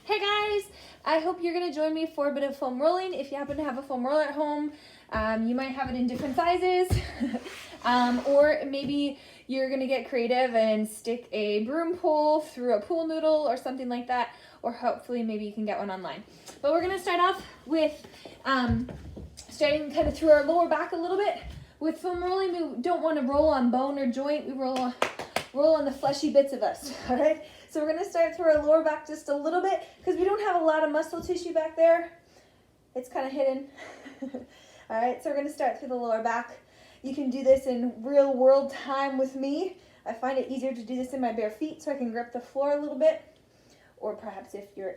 Hey guys, I hope you're going to join me for a bit of foam rolling. If you happen to have a foam roller at home, you might have it in different sizes, or maybe you're going to get creative and stick a broom pole through a pool noodle or something like that, or hopefully maybe you can get one online. But we're going to start off with starting kind of through our lower back a little bit. With foam rolling, we don't want to roll on bone or joint. We roll on the fleshy bits of us, all right? So we're going to start through our lower back just a little bit because we don't have a lot of muscle tissue back there. It's kind of hidden. All right, so we're going to start through the lower back. You can do this in real world time with me. I find it easier to do this in my bare feet so I can grip the floor a little bit. Or perhaps if you're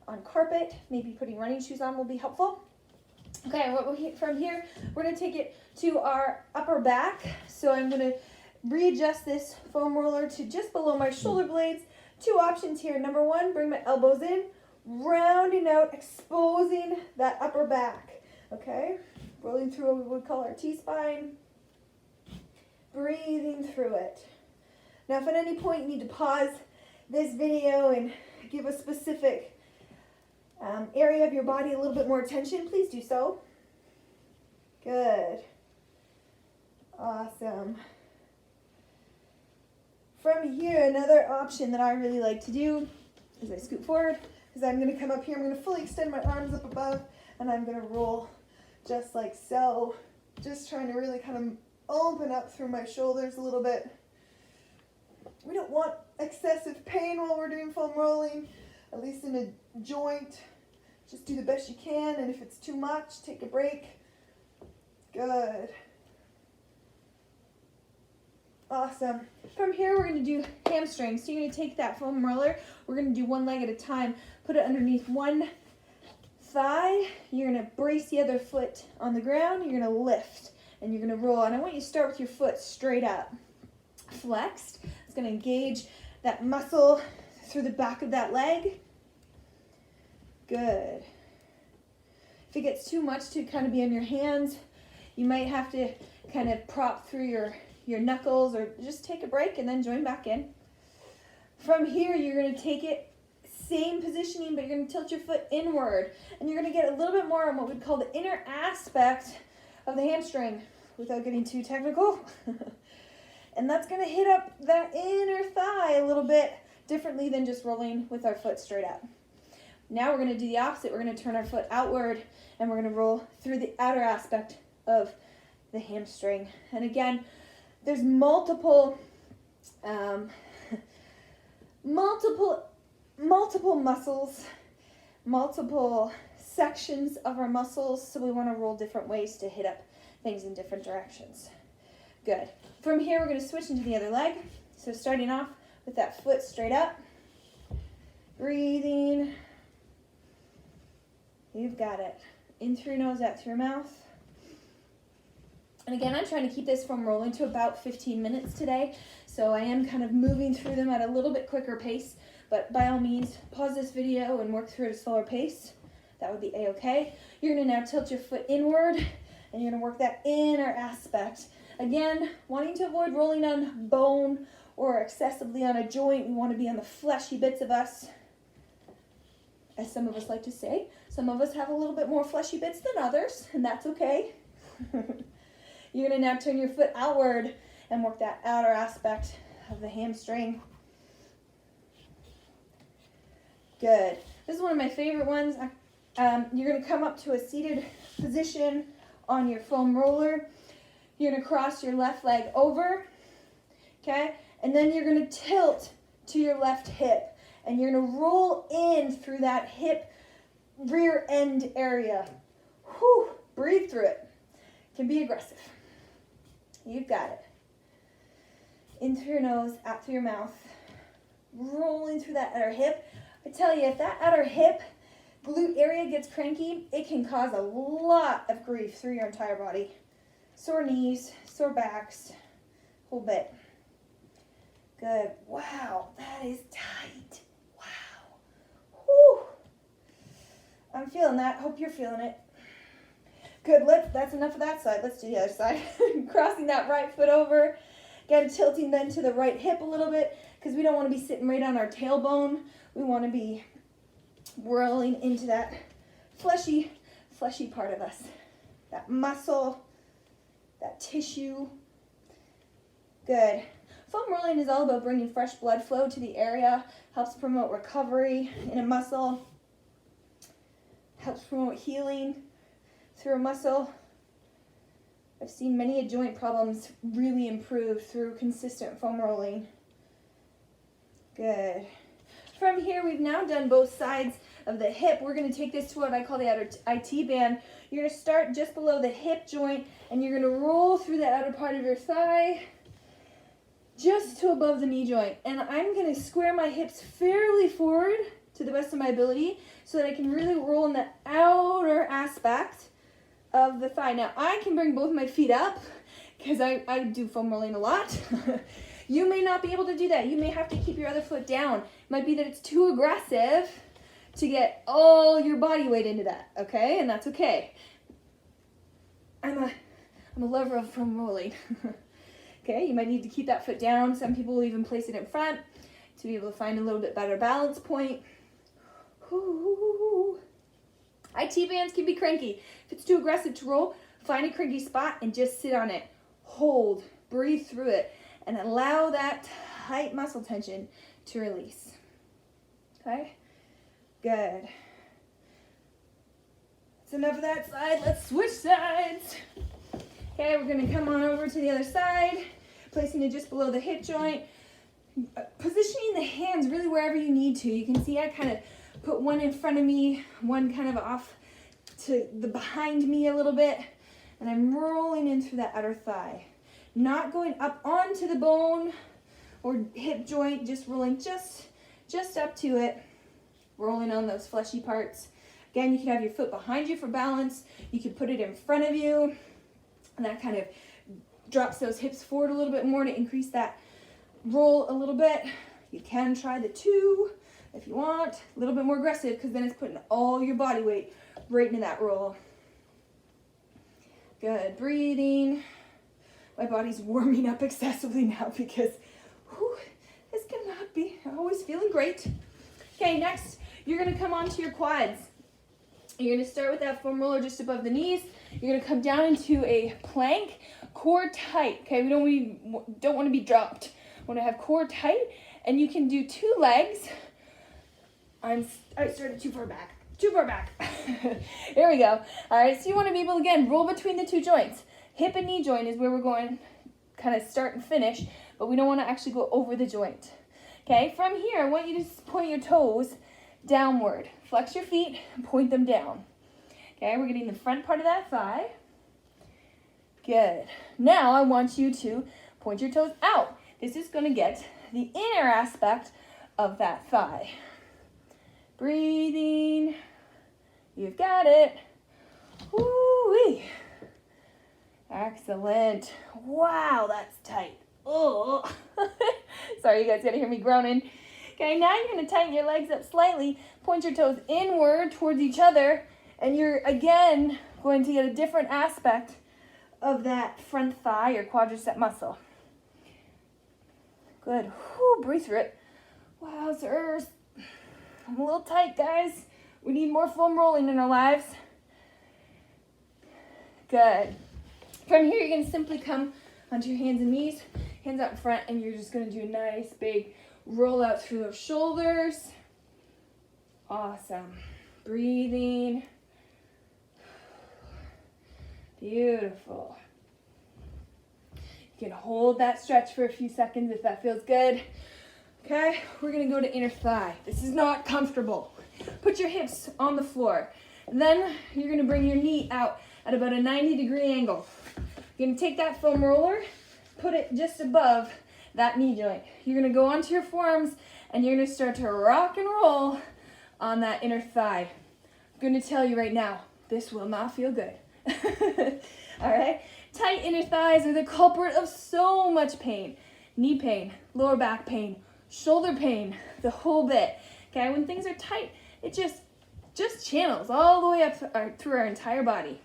on carpet, maybe putting running shoes on will be helpful. Okay, from here, we're going to take it to our upper back. So I'm going to readjust this foam roller to just below my shoulder blades. Two options here. Number one, bring my elbows in, rounding out, exposing that upper back. Okay, rolling through what we would call our T-spine, breathing through it. Now, if at any point you need to pause this video and give a specific area of your body a little bit more attention, please do so. Good. Awesome. From here, another option that I really like to do is I scoot forward because I'm going to come up here. I'm going to fully extend my arms up above and I'm going to roll just like so. Just trying to really kind of open up through my shoulders a little bit. We don't want excessive pain while we're doing foam rolling, at least in a joint. Just do the best you can, and if it's too much, take a break. Good. Awesome. From here, we're going to do hamstrings. So you're going to take that foam roller. We're going to do one leg at a time. Put it underneath one thigh. You're going to brace the other foot on the ground. You're going to lift, and you're going to roll. And I want you to start with your foot straight up, flexed. It's going to engage that muscle through the back of that leg. Good. If it gets too much to kind of be on your hands, you might have to kind of prop through your knuckles or just take a break and then join back in. From here, you're going to take it, same positioning, but you're going to tilt your foot inward. And you're going to get a little bit more on what we'd call the inner aspect of the hamstring without getting too technical. And that's going to hit up that inner thigh a little bit differently than just rolling with our foot straight up. Now we're going to do the opposite. We're going to turn our foot outward and we're going to roll through the outer aspect of the hamstring. And again, there's multiple muscles, multiple sections of our muscles, so we want to roll different ways to hit up things in different directions. Good. From here, we're going to switch into the other leg. So starting off with that foot straight up, breathing. You've got it. In through your nose, out through your mouth. And again, I'm trying to keep this foam rolling to about 15 minutes today, so I am kind of moving through them at a little bit quicker pace, but by all means, pause this video and work through at a slower pace. That would be a-okay. You're going to now tilt your foot inward, and you're going to work that inner aspect. Again, wanting to avoid rolling on bone or excessively on a joint. We want to be on the fleshy bits of us, as some of us like to say. Some of us have a little bit more fleshy bits than others, and that's okay. You're going to now turn your foot outward and work that outer aspect of the hamstring. Good. This is one of my favorite ones. You're going to come up to a seated position on your foam roller. You're going to cross your left leg over, okay? And then you're going to tilt to your left hip. And you're going to roll in through that hip rear end area. Whew, breathe through it. Can be aggressive. You've got it. In through your nose, out through your mouth. Rolling through that outer hip. I tell you, if that outer hip glute area gets cranky, it can cause a lot of grief through your entire body. Sore knees, sore backs, whole bit. Good. Wow, that is tight. Wow. Whew. I'm feeling that. Hope you're feeling it. Good. That's enough of that side. Let's do the other side. Crossing that right foot over. Again, tilting then to the right hip a little bit because we don't want to be sitting right on our tailbone. We want to be whirling into that fleshy part of us. That muscle, that tissue. Good. Foam rolling is all about bringing fresh blood flow to the area, helps promote recovery in a muscle, helps promote healing through a muscle. I've seen many joint problems really improve through consistent foam rolling. Good. From here, we've now done both sides of the hip. We're going to take this to what I call the outer IT band. You're going to start just below the hip joint, and you're going to roll through the outer part of your thigh, just to above the knee joint. And I'm going to square my hips fairly forward to the best of my ability so that I can really roll in the outer aspect of the thigh. Now, I can bring both my feet up because I do foam rolling a lot. You may not be able to do that. You may have to keep your other foot down. It might be that it's too aggressive to get all your body weight into that, okay? And that's okay. I'm a lover of foam rolling. Okay, you might need to keep that foot down. Some people will even place it in front to be able to find a little bit better balance point. Ooh. IT bands can be cranky. If it's too aggressive to roll, find a cranky spot and just sit on it. Hold, breathe through it, and allow that tight muscle tension to release. Okay, good. That's enough of that side. Let's switch sides. Okay, we're going to come on over to the other side, placing it just below the hip joint. Positioning the hands really wherever you need to. You can see I kind of put one in front of me, one kind of off to the behind me a little bit, and I'm rolling in through that outer thigh. Not going up onto the bone or hip joint, just rolling just up to it, rolling on those fleshy parts. Again, you can have your foot behind you for balance. You can put it in front of you, and that kind of drops those hips forward a little bit more to increase that roll a little bit. You can try the 2 if you want, a little bit more aggressive because then it's putting all your body weight right into that roll. Good, breathing. My body's warming up excessively now because this cannot be always feeling great. Okay, next you're going to come onto your quads. You're going to start with that foam roller just above the knees. You're going to come down into a plank, core tight. Okay, we don't want to be dropped. We want to have core tight, and you can do 2 legs. I started too far back. Here we go. All right, so you want to be able to, again, roll between the 2 joints. Hip and knee joint is where we're going, kind of start and finish, but we don't want to actually go over the joint. Okay, from here, I want you to point your toes downward. Flex your feet and point them down. Okay, we're getting the front part of that thigh. Good. Now I want you to point your toes out. This is going to get the inner aspect of that thigh. Breathing. You've got it. Woo-wee. Excellent. Wow, that's tight. Oh. Sorry, you guys got to hear me groaning. Okay, now you're going to tighten your legs up slightly. Point your toes inward towards each other. And you're, again, going to get a different aspect of that front thigh or quadricep muscle. Good. Whew, breathe through it. Wowzers. I'm a little tight, guys. We need more foam rolling in our lives. Good. From here, you're going to simply come onto your hands and knees, hands out in front, and you're just going to do a nice big roll out through those shoulders. Awesome. Breathing. Beautiful. You can hold that stretch for a few seconds if that feels good. Okay, we're going to go to inner thigh. This is not comfortable. Put your hips on the floor. Then you're going to bring your knee out at about a 90-degree angle. You're going to take that foam roller, put it just above that knee joint. You're going to go onto your forearms and you're going to start to rock and roll on that inner thigh. I'm going to tell you right now, this will not feel good. All right? Tight inner thighs are the culprit of so much pain. Knee pain, lower back pain, shoulder pain, the whole bit. Okay, when things are tight, it just channels all the way up through our entire body.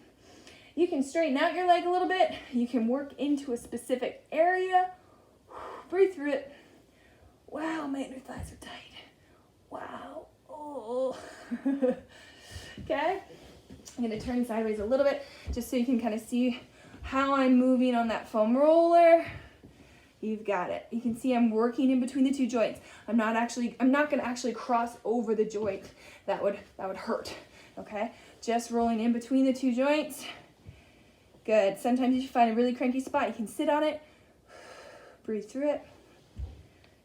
You can straighten out your leg a little bit. You can work into a specific area, breathe through it. Wow, my inner thighs are tight. Wow. Oh. Okay. I'm going to turn sideways a little bit just so you can kind of see how I'm moving on that foam roller. You've got it. You can see I'm working in between the two joints. I'm not going to actually cross over the joint. That would hurt. Okay? Just rolling in between the two joints. Good. Sometimes if you find a really cranky spot, you can sit on it. Breathe through it.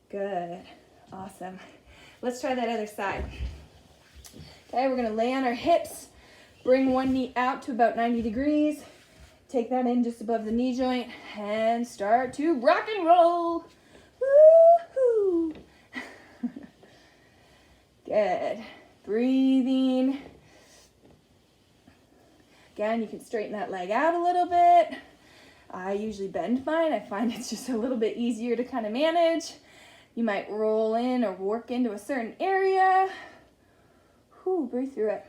Good. Awesome. Let's try that other side. Okay, we're going to lay on our hips. Bring one knee out to about 90 degrees. Take that in just above the knee joint and start to rock and roll. Woo-hoo. Good. Breathing. Again, you can straighten that leg out a little bit. I usually bend mine. I find it's just a little bit easier to kind of manage. You might roll in or work into a certain area. Whew, breathe through it.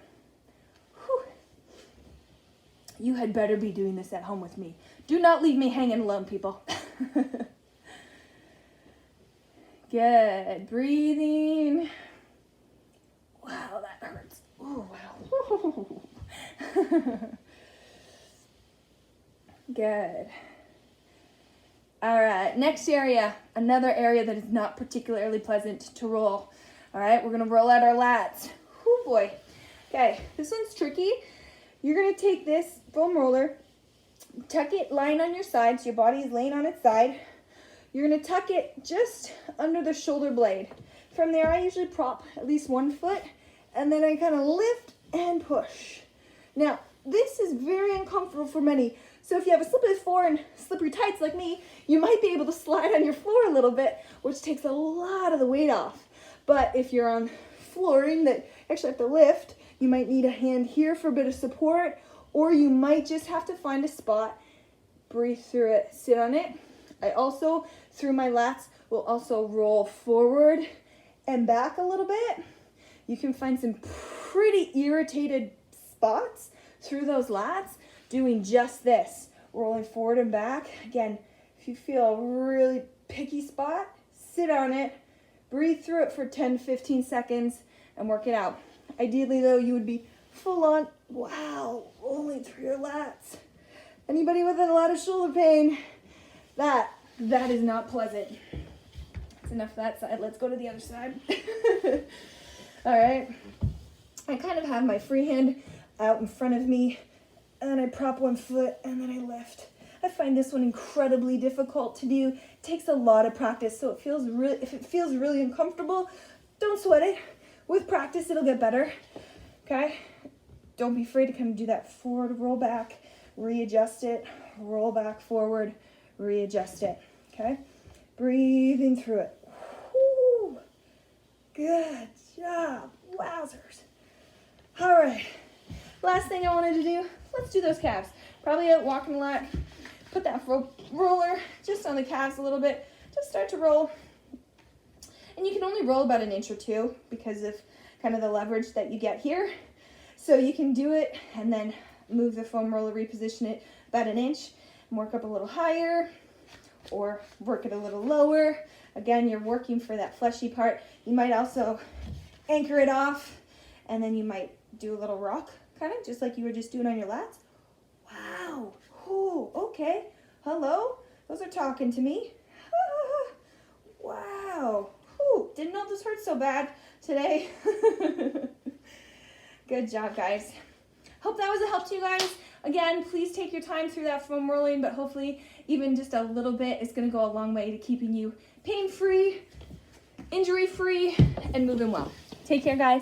Whew. You had better be doing this at home with me. Do not leave me hanging alone, people. Good. Breathing. Wow, that hurts. Oh, wow. Good. All right, next area, another area that is not particularly pleasant to roll. All right, we're gonna roll out our lats. Oh boy. Okay, this one's tricky. You're gonna take this foam roller, tuck it lying on your side, so your body is laying on its side. You're gonna tuck it just under the shoulder blade. From there, I usually prop at least 1 foot, and then I kind of lift and push. Now, this is very uncomfortable for many. So if you have a slippery floor and slippery tights like me, you might be able to slide on your floor a little bit, which takes a lot of the weight off. But if you're on flooring that you actually have to lift, you might need a hand here for a bit of support, or you might just have to find a spot, breathe through it, sit on it. I also, through my lats, will also roll forward and back a little bit. You can find some pretty irritated spots through those lats doing just this, rolling forward and back. Again, if you feel a really picky spot, sit on it, breathe through it for 10-15 seconds, and work it out. Ideally, though, you would be full on, wow, rolling through your lats. Anybody with a lot of shoulder pain, that is not pleasant. That's enough of that side. Let's go to the other side. All right. I kind of have my free hand out in front of me, and then I prop 1 foot, and then I lift. I find this one incredibly difficult to do. It takes a lot of practice, so if it feels really uncomfortable, don't sweat it. With practice, it'll get better, okay? Don't be afraid to kind of do that forward roll back, readjust it, roll back forward, readjust it, okay? Breathing through it. Whew. Good job, wowzers. All right, last thing I wanted to do, let's do those calves. Probably out walking a lot. Put that roller just on the calves a little bit. Just start to roll. And you can only roll about 1 inch or 2 because of kind of the leverage that you get here. So you can do it and then move the foam roller, reposition it about 1 inch, and work up a little higher or work it a little lower. Again, you're working for that fleshy part. You might also anchor it off, and then you might do a little rock, kind of just like you were just doing on your lats. Wow. Ooh, okay. Hello? Those are talking to me. Wow. Ooh, didn't know this hurt so bad today. Good job, guys. Hope that was a help to you guys. Again, please take your time through that foam rolling, but hopefully even just a little bit is going to go a long way to keeping you pain-free, injury-free, and moving well. Take care, guys.